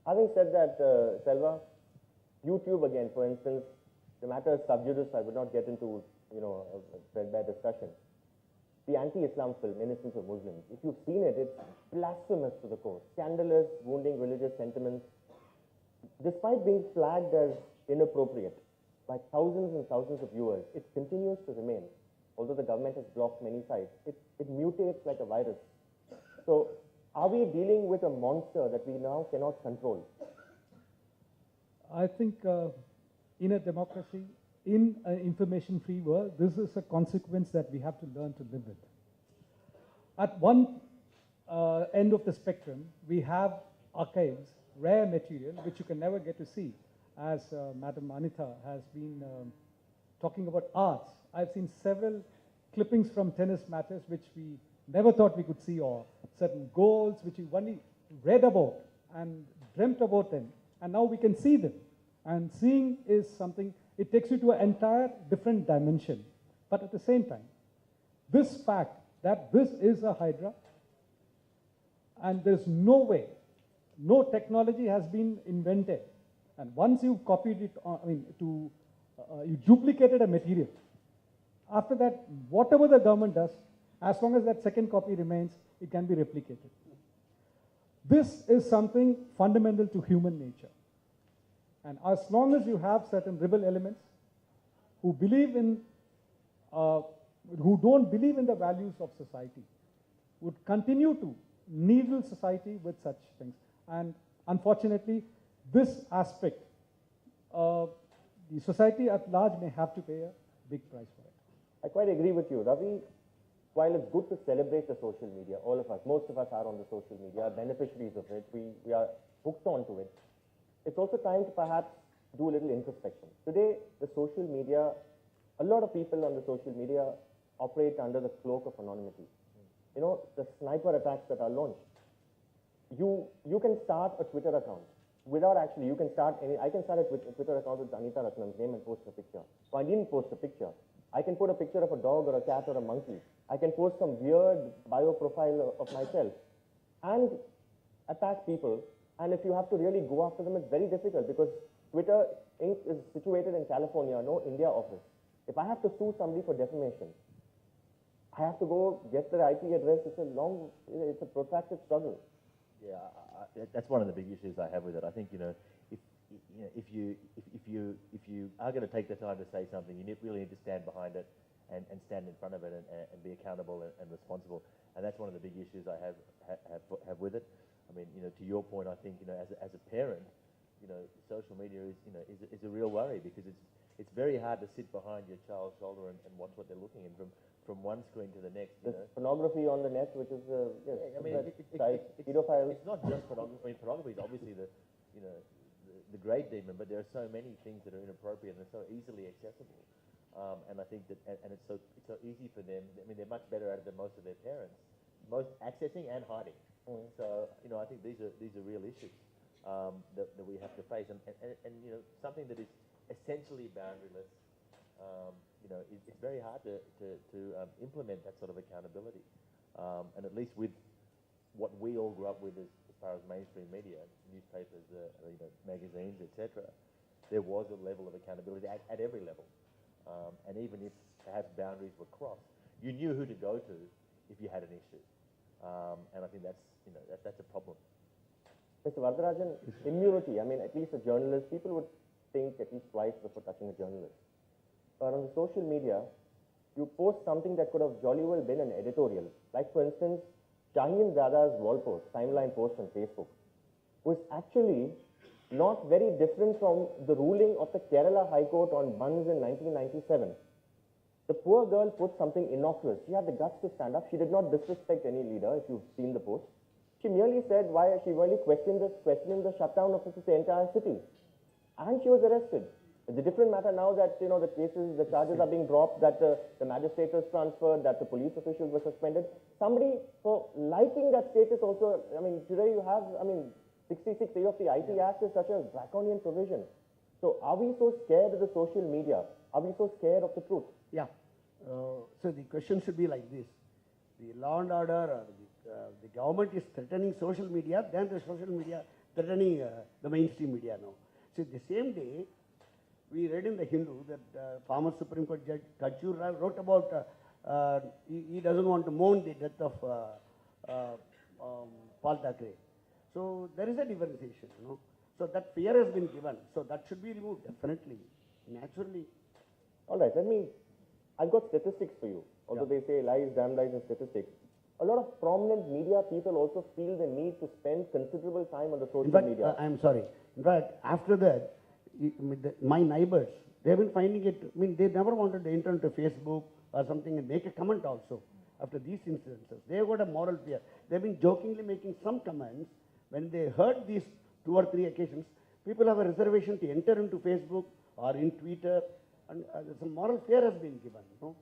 Having said that, Selva, YouTube again, for instance, the matter is sub judice. I would not get into, a threadbare discussion. The anti-Islam film, Innocence of Muslims, if you've seen it, it's blasphemous to the core. Scandalous, wounding religious sentiments. Despite being flagged as inappropriate by thousands and thousands of viewers, it continues to remain. Although the government has blocked many sites, it mutates like a virus. So, are we dealing with a monster that we now cannot control? I think in a democracy, in an information-free world, this is a consequence that we have to learn to live with. At one end of the spectrum, we have archives, rare material, which you can never get to see. As Madam Anita has been talking about arts, I've seen several clippings from tennis matches which we never thought we could see, or certain goals which we only read about and dreamt about them, and now we can see them. And seeing is something, it takes you to an entire different dimension. But at the same time, this fact that this is a hydra, and there's no way, no technology has been invented. And once you've copied it, you duplicated a material. After that, whatever the government does, as long as that second copy remains, it can be replicated. This is something fundamental to human nature. And as long as you have certain rebel elements who believe in, who don't believe in the values of society, would continue to needle society with such things. And unfortunately, this aspect, the society at large may have to pay a big price for it. I quite agree with you. Ravi, while it's good to celebrate the social media, all of us, most of us are on the social media, are beneficiaries of it, we are hooked onto it. It's also time to perhaps do a little introspection. Today, the social media, a lot of people on the social media operate under the cloak of anonymity. You know, the sniper attacks that are launched. You can start a Twitter account without actually, I can start a Twitter account with Anita Ratnam's name and post a picture. So I didn't post a picture. I can put a picture of a dog or a cat or a monkey. I can post some weird bio profile of myself and attack people. And if you have to really go after them, it's very difficult because Twitter Inc. is situated in California, no India office. If I have to sue somebody for defamation, I have to go get their IP address. It's a protracted struggle. Yeah, that's one of the big issues I have with it. I think, if you are going to take the time to say something, you really need to stand behind it and stand in front of it and be accountable and responsible. And that's one of the big issues I have with it. I mean, to your point, I think, as a parent, social media is a real worry because it's very hard to sit behind your child's shoulder and watch what they're looking at from one screen to the next. There's pornography on the net, which is pedophile. It's not just pornography. I mean, pornography is obviously the great demon, but there are so many things that are inappropriate and they're so easily accessible. And I think that, and it's so easy for them. I mean, they're much better at it than most of their parents, both accessing and hiding. So, I think these are real issues that we have to face, and something that is essentially boundaryless. It's very hard to implement that sort of accountability, and at least with what we all grew up with as far as mainstream media, newspapers, magazines, etc., there was a level of accountability at every level, and even if perhaps boundaries were crossed, you knew who to go to if you had an issue, and I think that's a problem. Mr. Varadharajen, immunity. I mean, at least a journalist, people would think at least twice before touching a journalist. But on the social media, you post something that could have jolly well been an editorial. Like, for instance, Shaheen Zada's wall post, timeline post on Facebook, was actually not very different from the ruling of the Kerala High Court on buns in 1997. The poor girl put something innocuous. She had the guts to stand up. She did not disrespect any leader, if you've seen the post. She merely said why she really questioned the shutdown of the entire city. And she was arrested. It's a different matter now that, the charges are being dropped, that the magistrate was transferred, that the police officials were suspended. Somebody, for liking that status also, I mean, today you have, 66A of the IT Act is such a draconian provision. So are we so scared of the social media? Are we so scared of the truth? Yeah. So the question should be like this. The law and order, or the government is threatening social media, then the social media threatening the mainstream media now. So the same day, we read in the Hindu that former Supreme Court Judge Kachur wrote about he doesn't want to mourn the death of Paul Thackeray. So there is a differentiation, you know. So that fear has been given. So that should be removed, definitely, naturally. All right, I've got statistics for you. Although they say lies, damn lies, and statistics. A lot of prominent media people also feel the need to spend considerable time on the social In fact, media. I'm sorry. In fact, after that, my neighbors, they've been finding it, I mean, they never wanted to enter into Facebook or something and make a comment also after these incidences. They've got a moral fear. They've been jokingly making some comments. When they heard these 2 or 3 occasions, people have a reservation to enter into Facebook or in Twitter, and some moral fear has been given, you know.